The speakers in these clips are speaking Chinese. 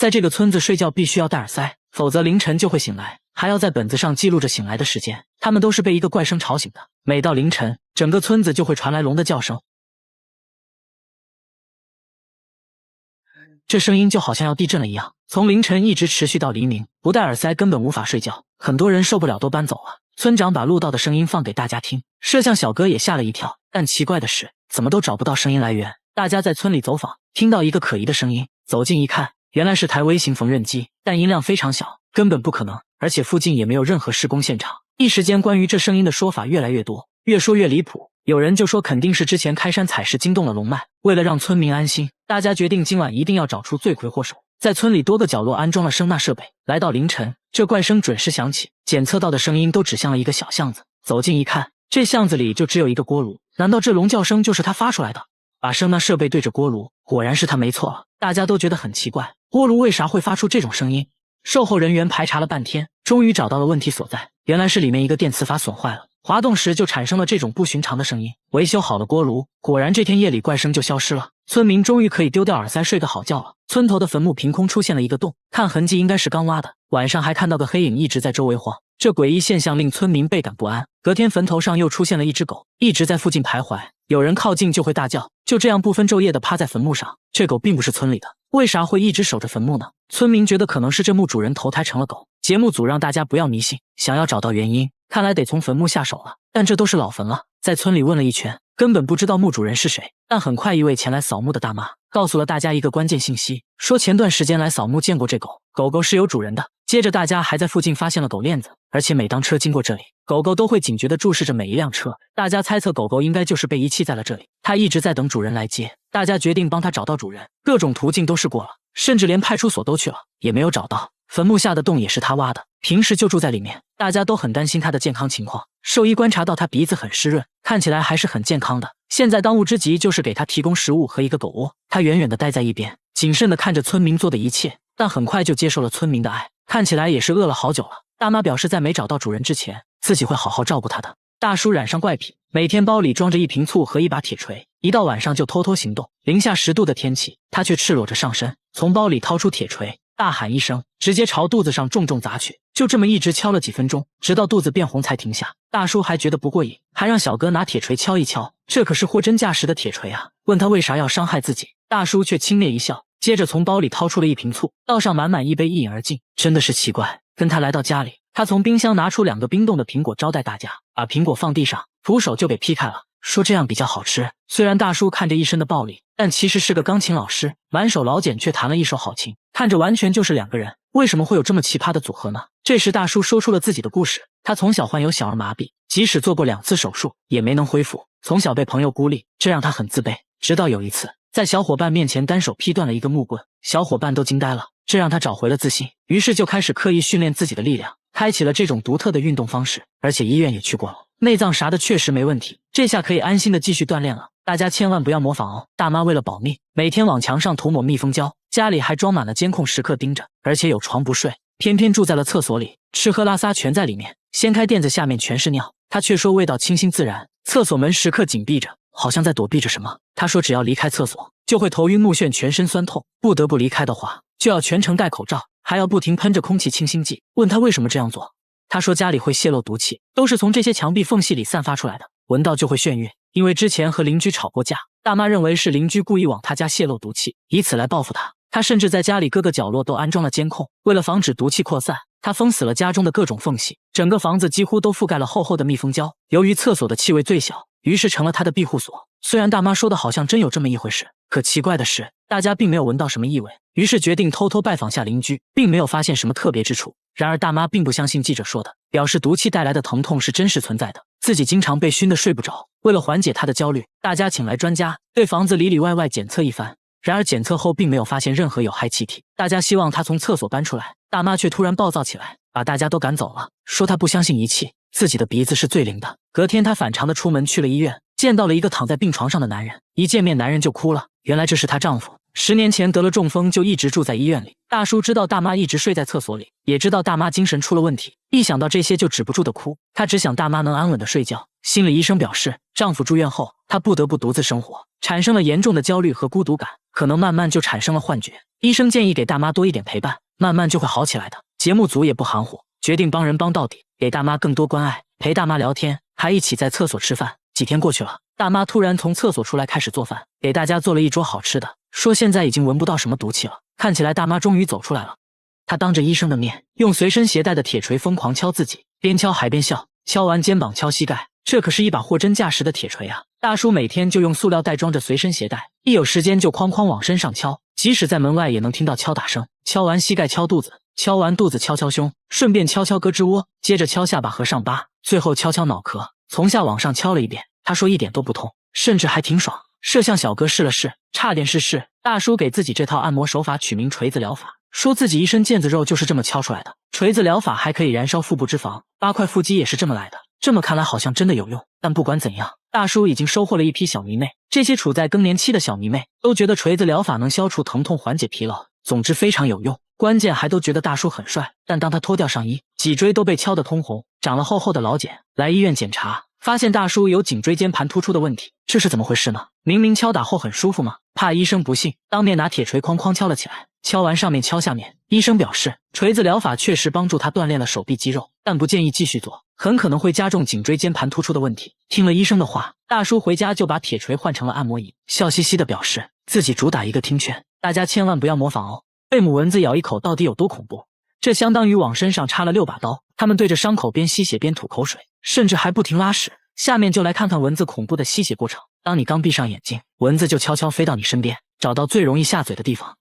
在这个村子睡觉必须要戴耳塞，否则凌晨就会醒来，还要在本子上记录着醒来的时间。他们都是被一个怪声吵醒的，每到凌晨，整个村子就会传来龙的叫声。这声音就好像要地震了一样，从凌晨一直持续到黎明，不戴耳塞根本无法睡觉。很多人受不了都搬走了。村长把录到的声音放给大家听，摄像小哥也吓了一跳，但奇怪的是，怎么都找不到声音来源。大家在村里走访，听到一个可疑的声音，走近一看，原来是台微型缝纫机，但音量非常小，根本不可能，而且附近也没有任何施工现场。一时间，关于这声音的说法越来越多，越说越离谱。有人就说肯定是之前开山采石惊动了龙脉。为了让村民安心，大家决定今晚一定要找出罪魁祸首，在村里多个角落安装了声呐设备。来到凌晨，这怪声准时响起，检测到的声音都指向了一个小巷子。走近一看，这巷子里就只有一个锅炉，难道这龙叫声就是他发出来的？把声呐设备对着锅炉，果然是他没错了。大家都觉得很奇怪，锅炉为啥会发出这种声音？售后人员排查了半天，终于找到了问题所在，原来是里面一个电磁阀损坏了，滑动时就产生了这种不寻常的声音。维修好了锅炉，果然这天夜里怪声就消失了，村民终于可以丢掉耳塞睡个好觉了。村头的坟墓凭空出现了一个洞，看痕迹应该是刚挖的，晚上还看到个黑影一直在周围晃，这诡异现象令村民倍感不安。隔天坟头上又出现了一只狗，一直在附近徘徊，有人靠近就会大叫，就这样不分昼夜的趴在坟墓上。这狗并不是村里的，为啥会一直守着坟墓呢？村民觉得可能是这墓主人投胎成了狗。节目组让大家不要迷信，想要找到原因，看来得从坟墓下手了。但这都是老坟了，在村里问了一圈，根本不知道墓主人是谁。但很快一位前来扫墓的大妈告诉了大家一个关键信息，说前段时间来扫墓见过这狗，狗狗是有主人的。接着大家还在附近发现了狗链子，而且每当车经过这里，狗狗都会警觉地注视着每一辆车。大家猜测狗狗应该就是被遗弃在了这里，它一直在等主人来接。大家决定帮它找到主人，各种途径都试过了，甚至连派出所都去了，也没有找到。坟墓下的洞也是他挖的，平时就住在里面，大家都很担心他的健康情况。兽医观察到他鼻子很湿润，看起来还是很健康的。现在当务之急就是给他提供食物和一个狗窝。他远远地待在一边，谨慎地看着村民做的一切，但很快就接受了村民的爱，看起来也是饿了好久了。大妈表示在没找到主人之前，自己会好好照顾他的。大叔染上怪癖，每天包里装着一瓶醋和一把铁锤，一到晚上就偷偷行动。零下10度的天气，他却赤裸着上身，从包里掏出铁锤，大喊一声，直接朝肚子上重重砸去。就这么一直敲了几分钟，直到肚子变红才停下。大叔还觉得不过瘾，还让小哥拿铁锤敲一敲，这可是货真价实的铁锤啊！问他为啥要伤害自己，大叔却轻蔑一笑，接着从包里掏出了一瓶醋，倒上满满一杯，一饮而尽。真的是奇怪，跟他来到家里，他从冰箱拿出2个冰冻的苹果招待大家，把苹果放地上，徒手就给劈开了，说这样比较好吃。虽然大叔看着一身的暴力，但其实是个钢琴老师，满手老茧却弹了一手好琴，看着完全就是2个人。为什么会有这么奇葩的组合呢？这时大叔说出了自己的故事，他从小患有小儿麻痹，即使做过2次手术也没能恢复，从小被朋友孤立，这让他很自卑。直到有一次在小伙伴面前单手劈断了一个木棍，小伙伴都惊呆了，这让他找回了自信，于是就开始刻意训练自己的力量，开启了这种独特的运动方式，而且医院也去过了，内脏啥的确实没问题，这下可以安心的继续锻炼了。大家千万不要模仿哦。大妈为了保命，每天往墙上涂抹密封胶，家里还装满了监控，时刻盯着，而且有床不睡，偏偏住在了厕所里，吃喝拉撒全在里面。掀开垫子，下面全是尿，他却说味道清新自然。厕所门时刻紧闭着，好像在躲避着什么。他说只要离开厕所就会头晕目眩，全身酸痛，不得不离开的话就要全程戴口罩，还要不停喷着空气清新剂。问他为什么这样做，他说家里会泄漏毒气，都是从这些墙壁缝隙里散发出来的，闻到就会眩晕。因为之前和邻居吵过架，大妈认为是邻居故意往他家泄漏毒气，以此来报复他。他甚至在家里各个角落都安装了监控，为了防止毒气扩散，他封死了家中的各种缝隙，整个房子几乎都覆盖了厚厚的密封胶。由于厕所的气味最小，于是成了他的庇护所。虽然大妈说的好像真有这么一回事，可奇怪的是大家并没有闻到什么异味，于是决定偷偷拜访下邻居，并没有发现什么特别之处。然而大妈并不相信记者说的，表示毒气带来的疼痛是真实存在的，自己经常被熏得睡不着。为了缓解她的焦虑，大家请来专家对房子里里外外检测一番，然而检测后并没有发现任何有害气体。大家希望她从厕所搬出来，大妈却突然暴躁起来，把大家都赶走了，说她不相信仪器，自己的鼻子是最灵的。隔天她反常的出门去了医院，见到了一个躺在病床上的男人，一见面男人就哭了，原来这是她丈夫，10年前得了中风，就一直住在医院里。大叔知道大妈一直睡在厕所里，也也知道大妈精神出了问题，一想到这些就止不住的哭。她只想大妈能安稳的睡觉。心理医生表示，丈夫住院后，她不得不独自生活，产生了严重的焦虑和孤独感，可能慢慢就产生了幻觉。医生建议给大妈多一点陪伴，慢慢就会好起来的。节目组也不含糊，决定帮人帮到底，给大妈更多关爱，陪大妈聊天，还一起在厕所吃饭。几天过去了，大妈突然从厕所出来开始做饭，给大家做了一桌好吃的，说现在已经闻不到什么毒气了。看起来大妈终于走出来了。她当着医生的面，用随身携带的铁锤疯狂敲自己，边敲还边笑，敲完肩膀敲膝盖，这可是一把货真价实的铁锤啊！大叔每天就用塑料袋装着随身携带，一有时间就哐哐往身上敲，即使在门外也能听到敲打声。敲完膝盖敲肚子，敲完肚子敲敲胸，顺便敲敲胳肢窝，接着敲下巴和上巴，最后敲敲脑壳，从下往上敲了一遍。他说一点都不痛，甚至还挺爽。摄像小哥试了试，差点是事。大叔给自己这套按摩手法取名锤子疗法，说自己一身腱子肉就是这么敲出来的。锤子疗法还可以燃烧腹部脂肪，8块腹肌也是这么来的。这么看来好像真的有用。但不管怎样，大叔已经收获了一批小迷妹，这些处在更年期的小迷妹都觉得锤子疗法能消除疼痛，缓解疲劳，总之非常有用。关键还都觉得大叔很帅。但当他脱掉上衣，脊椎都被敲得通红，长了厚厚的老茧。来医院检查，发现大叔有颈椎间盘突出的问题，这是怎么回事呢？明明敲打后很舒服吗？怕医生不信，当面拿铁锤哐哐敲了起来，敲完上面敲下面。医生表示，锤子疗法确实帮助他锻炼了手臂肌肉，但不建议继续做，很可能会加重颈椎间盘突出的问题。听了医生的话，大叔回家就把铁锤换成了按摩椅，笑嘻嘻地表示自己主打一个听劝，大家千万不要模仿哦。被母蚊子咬一口到底有多恐怖？这相当于往身上插了6把刀，他们对着伤口边吸血边吐口水，甚至还不停拉屎。下面就来看看蚊子恐怖的吸血过程。当你刚闭上眼睛，蚊子就悄悄飞到你身边，找到最容易下嘴的地方，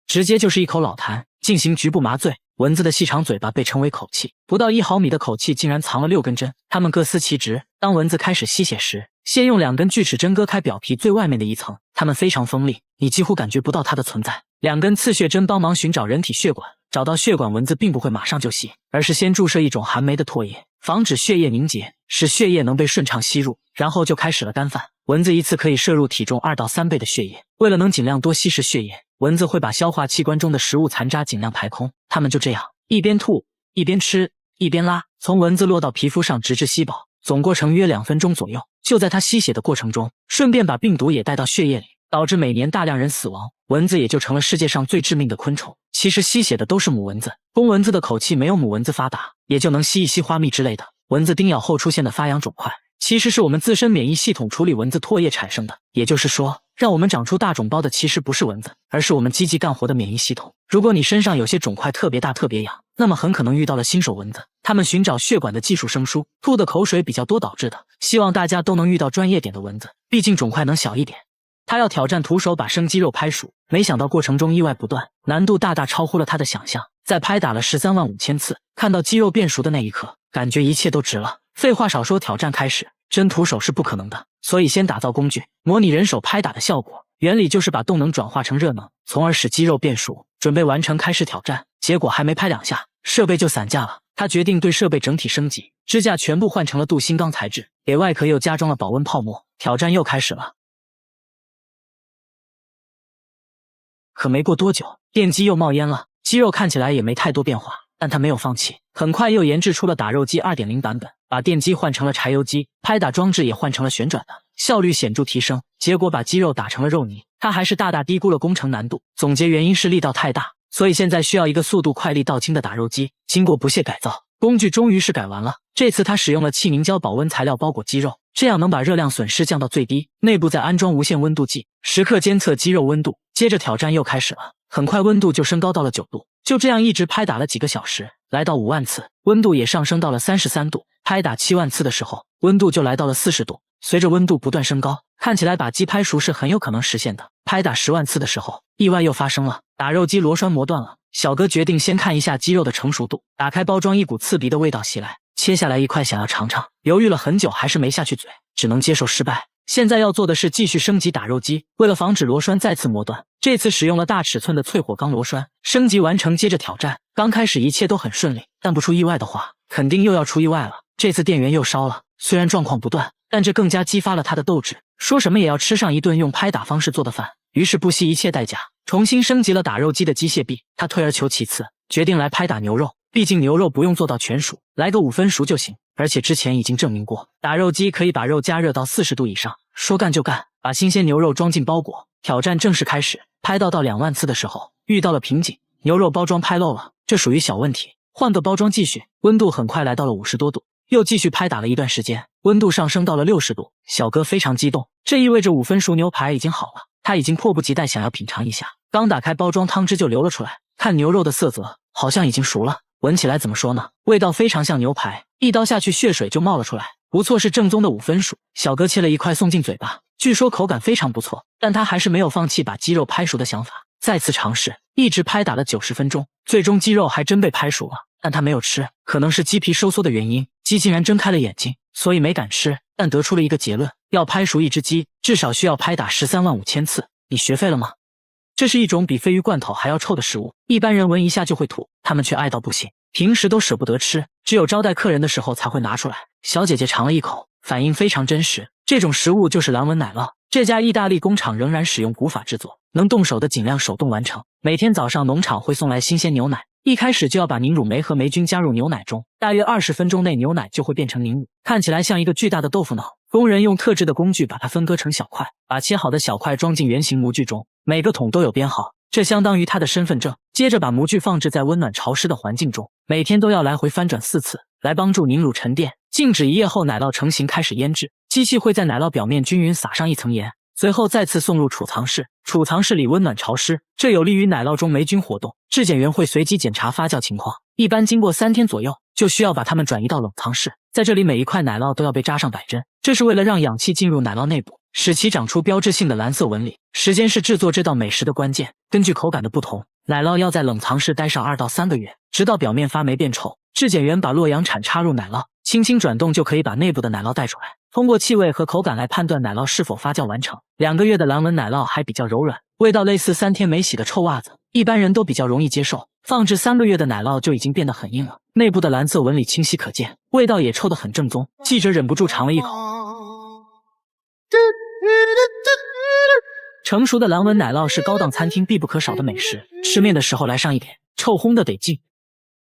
直接就是一口老痰，进行局部麻醉。蚊子的细长嘴巴被称为口器，不到1毫米的口器竟然藏了6根针，它们各司其职。当蚊子开始吸血时，先用2根锯齿针割开表皮最外面的一层，它们非常锋利，你几乎感觉不到它的存在。2根刺血针帮忙寻找人体血管，找到血管，蚊子并不会马上就吸，而是先注射一种含酶的唾液，防止血液凝结，使血液能被顺畅吸入，然后就开始了干饭。蚊子一次可以摄入体重2到3倍的血液，为了能尽量多吸食血液，蚊子会把消化器官中的食物残渣尽量排空。它们就这样一边吐一边吃一边拉，从蚊子落到皮肤上直至吸饱，总过程约2分钟左右。就在它吸血的过程中，顺便把病毒也带到血液里，导致每年大量人死亡，蚊子也就成了世界上最致命的昆虫。其实吸血的都是母蚊子，公蚊子的口气没有母蚊子发达，也就能吸一吸花蜜之类的。蚊子叮咬后出现的发痒肿块，其实是我们自身免疫系统处理蚊子唾液产生的。也就是说，让我们长出大肿包的其实不是蚊子，而是我们积极干活的免疫系统。如果你身上有些肿块特别大特别痒，那么很可能遇到了新手蚊子，它们寻找血管的技术生疏，吐的口水比较多导致的。希望大家都能遇到专业点的蚊子，毕竟肿块能小一点。他要挑战徒手把生肌肉拍熟，没想到过程中意外不断，难度大大超乎了他的想象。在拍打了135000次，看到肌肉变熟的那一刻，感觉一切都值了。废话少说，挑战开始。真徒手是不可能的，所以先打造工具，模拟人手拍打的效果。原理就是把动能转化成热能，从而使肌肉变熟。准备完成，开始挑战。结果还没拍2下，设备就散架了。他决定对设备整体升级，支架全部换成了镀锌钢材质，给外壳又加装了保温泡沫。挑战又开始了。可没过多久，电机又冒烟了，肌肉看起来也没太多变化，但他没有放弃，很快又研制出了打肉机 2.0 版本，把电机换成了柴油机，拍打装置也换成了旋转的，效率显著提升。结果把肌肉打成了肉泥，他还是大大低估了工程难度。总结原因是力道太大，所以现在需要一个速度快、力道轻的打肉机。经过不懈改造，工具终于是改完了。这次他使用了气凝胶保温材料包裹肌肉，这样能把热量损失降到最低。内部再安装无线温度计，时刻监测肌肉温度。接着挑战又开始了，很快温度就升高到了9度。就这样一直拍打了几个小时，来到5万次，温度也上升到了33度。拍打7万次的时候，温度就来到了40度。随着温度不断升高，看起来把鸡拍熟是很有可能实现的。拍打10万次的时候，意外又发生了，打肉机螺栓磨断了。小哥决定先看一下鸡肉的成熟度，打开包装，一股刺鼻的味道袭来，切下来一块想要尝尝，犹豫了很久还是没下去嘴，只能接受失败。现在要做的是继续升级打肉机，为了防止螺栓再次磨断，这次使用了大尺寸的淬火钢螺栓。升级完成，接着挑战。刚开始一切都很顺利，但不出意外的话，肯定又要出意外了。这次电源又烧了，虽然状况不断，但这更加激发了他的斗志，说什么也要吃上一顿用拍打方式做的饭。于是不惜一切代价，重新升级了打肉机的机械臂。他退而求其次，决定来拍打牛肉。毕竟牛肉不用做到全熟，来个5分熟就行。而且之前已经证明过，打肉机可以把肉加热到40度以上。说干就干，把新鲜牛肉装进包裹，挑战正式开始。拍到2万次的时候，遇到了瓶颈，牛肉包装拍漏了，这属于小问题，换个包装继续。温度很快来到了50多度，又继续拍打了一段时间，温度上升到了60度。小哥非常激动，这意味着5分熟牛排已经好了，他已经迫不及待想要品尝一下。刚打开包装，汤汁就流了出来，看牛肉的色泽，好像已经熟了。闻起来怎么说呢？味道非常像牛排，一刀下去血水就冒了出来，不错，是正宗的5分熟。小哥切了一块送进嘴巴，据说口感非常不错，但他还是没有放弃把鸡肉拍熟的想法，再次尝试，一直拍打了90分钟，最终鸡肉还真被拍熟了，但他没有吃，可能是鸡皮收缩的原因，鸡竟然睁开了眼睛，所以没敢吃，但得出了一个结论，要拍熟一只鸡，至少需要拍打135000次。你学废了吗？这是一种比鲱鱼罐头还要臭的食物，一般人闻一下就会吐，他们却爱到不行，平时都舍不得吃，只有招待客人的时候才会拿出来。小姐姐尝了一口，反应非常真实，这种食物就是蓝纹奶酪。这家意大利工厂仍然使用古法制作，能动手的尽量手动完成。每天早上农场会送来新鲜牛奶，一开始就要把凝乳酶和霉菌加入牛奶中，大约20分钟内牛奶就会变成凝乳，看起来像一个巨大的豆腐脑。工人用特制的工具把它分割成小块，把切好的小块装进圆形模具中，每个桶都有编号，这相当于他的身份证。接着把模具放置在温暖潮湿的环境中，每天都要来回翻转4次，来帮助凝乳沉淀。静止1夜后，奶酪成型，开始腌制。机器会在奶酪表面均匀撒上一层盐，随后再次送入储藏室。储藏室里温暖潮湿，这有利于奶酪中霉菌活动。质检员会随机检查发酵情况，一般经过3天左右，就需要把它们转移到冷藏室。在这里，每一块奶酪都要被扎上摆针，这是为了让氧气进入奶酪内部，使其长出标志性的蓝色纹理。时间是制作这道美食的关键，根据口感的不同，奶酪要在冷藏室待上2到3个月，直到表面发霉变臭。质检员把洛阳铲插入奶酪，轻轻转动就可以把内部的奶酪带出来，通过气味和口感来判断奶酪是否发酵完成。2个月的蓝纹奶酪还比较柔软，味道类似3天没洗的臭袜子，一般人都比较容易接受。放置3个月的奶酪就已经变得很硬了，内部的蓝色纹理清晰可见，味道也臭得很正宗。记者忍不住尝了一口，成熟的蓝纹奶酪是高档餐厅必不可少的美食，吃面的时候来上一点，臭烘的得劲。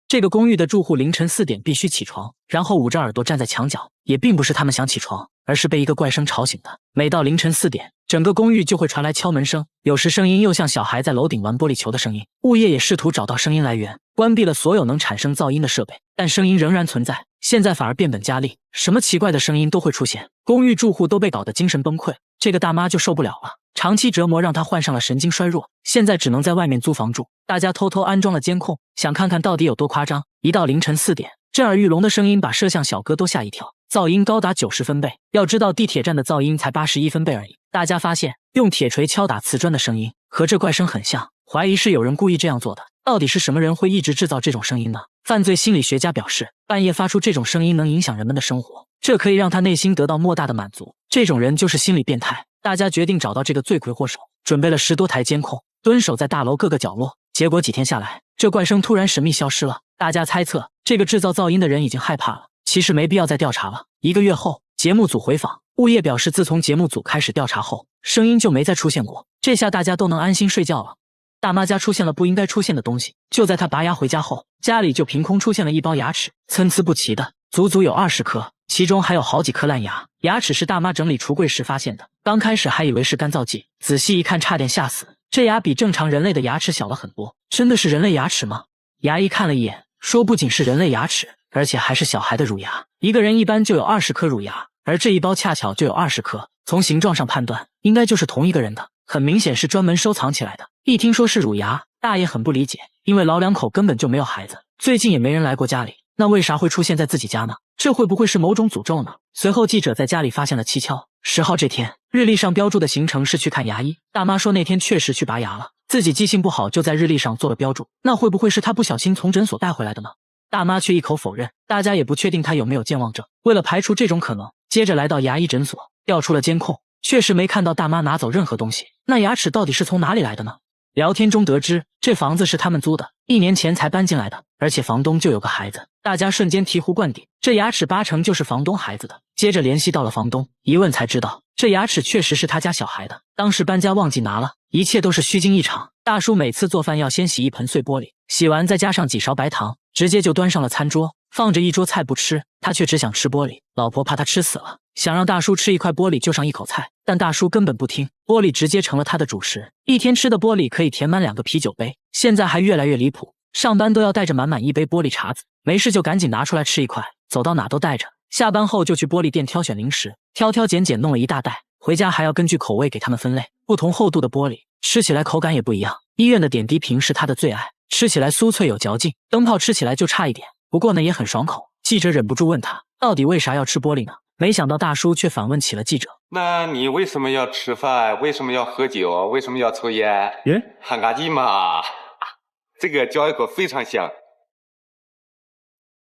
这个公寓的住户凌晨4点必须起床，然后捂着耳朵站在墙角，也并不是他们想起床，而是被一个怪声吵醒的。每到凌晨4点，整个公寓就会传来敲门声，有时声音又像小孩在楼顶玩玻璃球的声音。物业也试图找到声音来源，关闭了所有能产生噪音的设备，但声音仍然存在。现在反而变本加厉，什么奇怪的声音都会出现，公寓住户都被搞得精神崩溃。这个大妈就受不了了，长期折磨让她患上了神经衰弱，现在只能在外面租房住。大家偷偷安装了监控，想看看到底有多夸张。一到凌晨4点，震耳欲聋的声音把摄像小哥都吓一跳，噪音高达90分贝。要知道地铁站的噪音才81分贝而已。大家发现用铁锤敲打瓷砖的声音和这怪声很像，怀疑是有人故意这样做的。到底是什么人会一直制造这种声音呢？犯罪心理学家表示，半夜发出这种声音能影响人们的生活，这可以让他内心得到莫大的满足。这种人就是心理变态。大家决定找到这个罪魁祸首，准备了10多台监控，蹲守在大楼各个角落。结果几天下来，这怪声突然神秘消失了。大家猜测，这个制造噪音的人已经害怕了，其实没必要再调查了。1个月后，节目组回访，物业表示自从节目组开始调查后，声音就没再出现过。这下大家都能安心睡觉了。大妈家出现了不应该出现的东西，就在她拔牙回家后，家里就凭空出现了一包牙齿，参差不齐的，足足有20颗，其中还有好几颗烂牙。牙齿是大妈整理橱柜时发现的，刚开始还以为是干燥剂，仔细一看差点吓死。这牙比正常人类的牙齿小了很多，真的是人类牙齿吗？牙医看了一眼，说不仅是人类牙齿，而且还是小孩的乳牙。一个人一般就有20颗乳牙，而这一包恰巧就有20颗，从形状上判断，应该就是同一个人的，很明显是专门收藏起来的。一听说是乳牙，大爷很不理解，因为老两口根本就没有孩子，最近也没人来过家里，那为啥会出现在自己家呢？这会不会是某种诅咒呢？随后记者在家里发现了蹊跷。10号这天，日历上标注的行程是去看牙医。大妈说那天确实去拔牙了，自己记性不好就在日历上做了标注，那会不会是她不小心从诊所带回来的呢？大妈却一口否认，大家也不确定她有没有健忘症。为了排除这种可能，接着来到牙医诊所，调出了监控，确实没看到大妈拿走任何东西。那牙齿到底是从哪里来的呢？聊天中得知，这房子是他们租的，1年前才搬进来的，而且房东就有个孩子。大家瞬间醍醐灌顶，这牙齿8成就是房东孩子的。接着联系到了房东，一问才知道，这牙齿确实是他家小孩的，当时搬家忘记拿了，一切都是虚惊一场。大叔每次做饭要先洗一盆碎玻璃，洗完再加上几勺白糖，直接就端上了餐桌，放着一桌菜不吃，他却只想吃玻璃。老婆怕他吃死了，想让大叔吃一块玻璃就上一口菜，但大叔根本不听，玻璃直接成了他的主食。一天吃的玻璃可以填满2个啤酒杯，现在还越来越离谱，上班都要带着满满一杯玻璃碴子，没事就赶紧拿出来吃一块，走到哪都带着。下班后就去玻璃店挑选零食，挑挑拣拣弄了一大袋，回家还要根据口味给他们分类，不同厚度的玻璃吃起来口感也不一样。医院的点滴瓶是他的最爱，吃起来酥脆有嚼劲，灯泡吃起来就差一点，不过呢也很爽口。记者忍不住问他，到底为啥要吃玻璃呢？没想到大叔却反问起了记者，那你为什么要吃饭？为什么要喝酒？为什么要抽烟？喊嘎叽嘛，这个嚼一口非常香。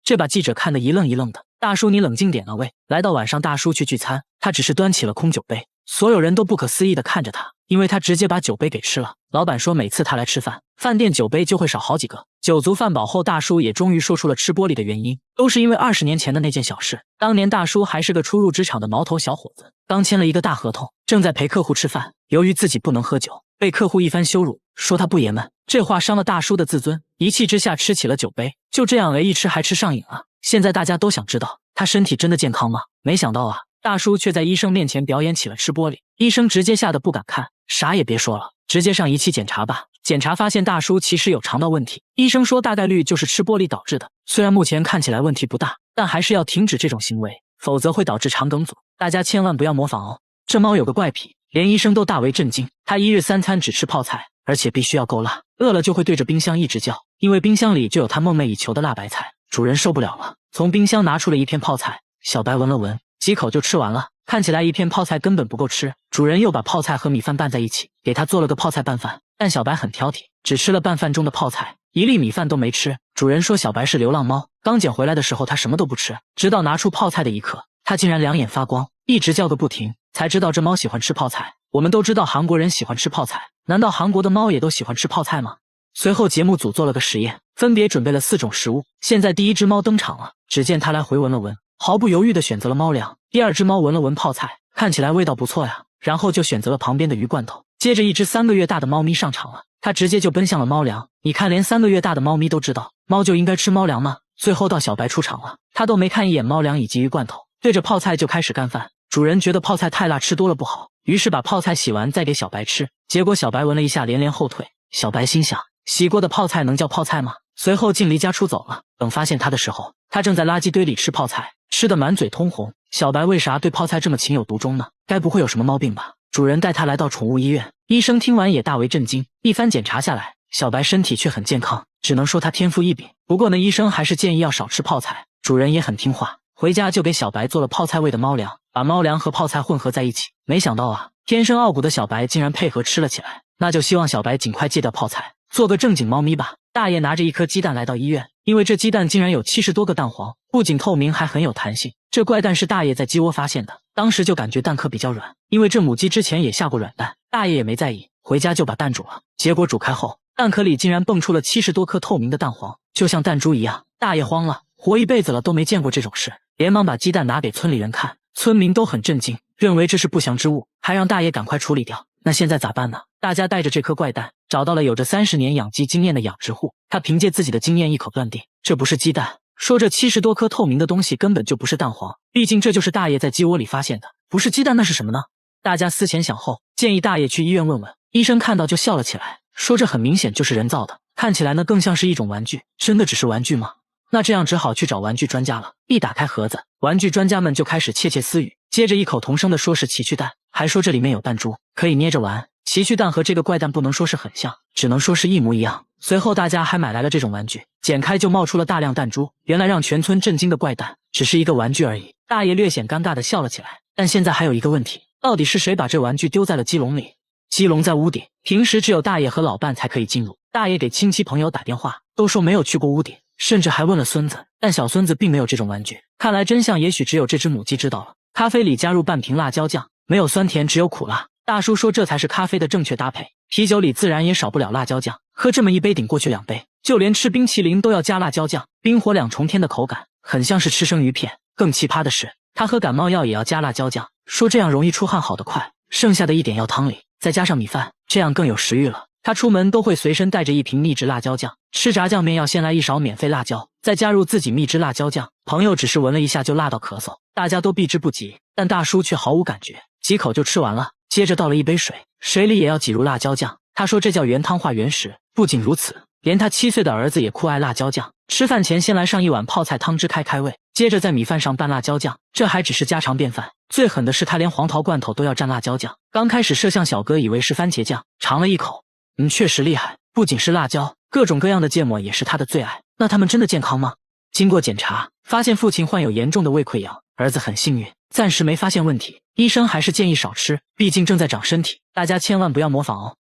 这把记者看得一愣一愣的。大叔你冷静点啊喂！来到晚上，大叔去聚餐，他只是端起了空酒杯，所有人都不可思议地看着他，因为他直接把酒杯给吃了。老板说每次他来吃饭，饭店酒杯就会少好几个。酒足饭饱后，大叔也终于说出了吃玻璃的原因，都是因为20年前的那件小事。当年大叔还是个初入职场的毛头小伙子，刚签了一个大合同，正在陪客户吃饭，由于自己不能喝酒，被客户一番羞辱，说他不爷们，这话伤了大叔的自尊，一气之下吃起了酒杯，就这样一吃还吃上瘾了。现在大家都想知道他身体真的健康吗？没想到啊，大叔却在医生面前表演起了吃玻璃，医生直接吓得不敢看，啥也别说了，直接上仪器检查吧。检查发现大叔其实有肠道问题，医生说大概率就是吃玻璃导致的，虽然目前看起来问题不大，但还是要停止这种行为，否则会导致肠梗阻，大家千万不要模仿哦。这猫有个怪癖，连医生都大为震惊，它1日3餐只吃泡菜，而且必须要够辣，饿了就会对着冰箱一直叫，因为冰箱里就有它梦寐以求的辣白菜。主人受不了了，从冰箱拿出了一片泡菜，小白闻了闻，几口就吃完了，看起来一片泡菜根本不够吃。主人又把泡菜和米饭拌在一起，给他做了个泡菜拌饭，但小白很挑剔，只吃了拌饭中的泡菜，1粒米饭都没吃。主人说小白是流浪猫，刚捡回来的时候他什么都不吃，直到拿出泡菜的一刻，他竟然2眼发光，一直叫个不停，才知道这猫喜欢吃泡菜。我们都知道韩国人喜欢吃泡菜，难道韩国的猫也都喜欢吃泡菜吗？随后节目组做了个实验，分别准备了4种食物。现在第1只猫登场了，只见它来回闻了闻，毫不犹豫地选择了猫粮。第2只猫闻了闻泡菜，看起来味道不错呀，然后就选择了旁边的鱼罐头。接着1只3个月大的猫咪上场了，它直接就奔向了猫粮。你看连3个月大的猫咪都知道猫就应该吃猫粮吗？最后到小白出场了，他都没看一眼猫粮以及鱼罐头，对着泡菜就开始干饭。主人觉得泡菜太辣，吃多了不好，于是把泡菜洗完再给小白吃，结果小白闻了一下连连后退。小白心想，洗过的泡菜能叫泡菜吗？随后竟离家出走了。等发现他的时候，他正在垃圾堆里吃泡菜，吃得满嘴通红。小白为啥对泡菜这么情有独钟呢？该不会有什么毛病吧？主人带他来到宠物医院，医生听完也大为震惊。一番检查下来，小白身体却很健康，只能说他天赋异禀。不过呢，医生还是建议要少吃泡菜。主人也很听话，回家就给小白做了泡菜味的猫粮，把猫粮和泡菜混合在一起。没想到啊，天生傲骨的小白竟然配合吃了起来。那就希望小白尽快戒掉泡菜，做个正经猫咪吧。大爷拿着1颗鸡蛋来到医院，因为这鸡蛋竟然有70多个蛋黄，不仅透明还很有弹性。这怪蛋是大爷在鸡窝发现的，当时就感觉蛋壳比较软，因为这母鸡之前也下过软蛋，大爷也没在意，回家就把蛋煮了。结果煮开后，蛋壳里竟然蹦出了70多颗透明的蛋黄，就像弹珠一样。大爷慌了，活一辈子了都没见过这种事，连忙把鸡蛋拿给村里人看，村民都很震惊，认为这是不祥之物，还让大爷赶快处理掉。那现在咋办呢？大家带着这颗怪蛋找到了有着30年养鸡经验的养殖户，他凭借自己的经验一口断定这不是鸡蛋，说这70多颗透明的东西根本就不是蛋黄，毕竟这就是大爷在鸡窝里发现的，不是鸡蛋那是什么呢？大家思前想后，建议大爷去医院问问。医生看到就笑了起来，说这很明显就是人造的，看起来呢更像是一种玩具，真的只是玩具吗？那这样只好去找玩具专家了。一打开盒子，玩具专家们就开始窃窃私语，接着异口同声地说是奇趣蛋，还说这里面有弹珠，可以捏着玩。奇趣蛋和这个怪蛋不能说是很像，只能说是一模一样。随后大家还买来了这种玩具，剪开就冒出了大量弹珠。原来让全村震惊的怪蛋只是一个玩具而已。大爷略显尴尬地笑了起来。但现在还有一个问题，到底是谁把这玩具丢在了鸡笼里？鸡笼在屋顶，平时只有大爷和老伴才可以进入。大爷给亲戚朋友打电话，都说没有去过屋顶，甚至还问了孙子，但小孙子并没有这种玩具。看来真相也许只有这只母鸡知道了。咖啡里加入半瓶辣椒酱，没有酸甜，只有苦辣。大叔说这才是咖啡的正确搭配。啤酒里自然也少不了辣椒酱，喝这么一杯顶过去2杯，就连吃冰淇淋都要加辣椒酱，冰火2重天的口感，很像是吃生鱼片。更奇葩的是，他喝感冒药也要加辣椒酱，说这样容易出汗好得快，剩下的一点药汤里再加上米饭，这样更有食欲了。他出门都会随身带着一瓶秘制辣椒酱，吃炸酱面要先来一勺免费辣椒，再加入自己秘制辣椒酱。朋友只是闻了一下就辣到咳嗽，大家都避之不及，但大叔却毫无感觉，几口就吃完了。接着倒了一杯水，水里也要挤入辣椒酱。他说这叫原汤化原食。不仅如此，连他7岁的儿子也酷爱辣椒酱。吃饭前先来上一碗泡菜汤汁开开胃，接着在米饭上拌辣椒酱，这还只是家常便饭。最狠的是他连黄桃罐头都要蘸辣椒酱。刚开始摄像小哥以为是番茄酱，尝了一口，确实厉害，不仅是辣椒，各种各样的芥末也是他的最爱。那他们真的健康吗？经过检查，发现父亲患有严重的胃溃疡，儿子很幸运，暂时没发现问题。医生还是建议少吃，毕竟正在长身体，大家千万不要模仿哦。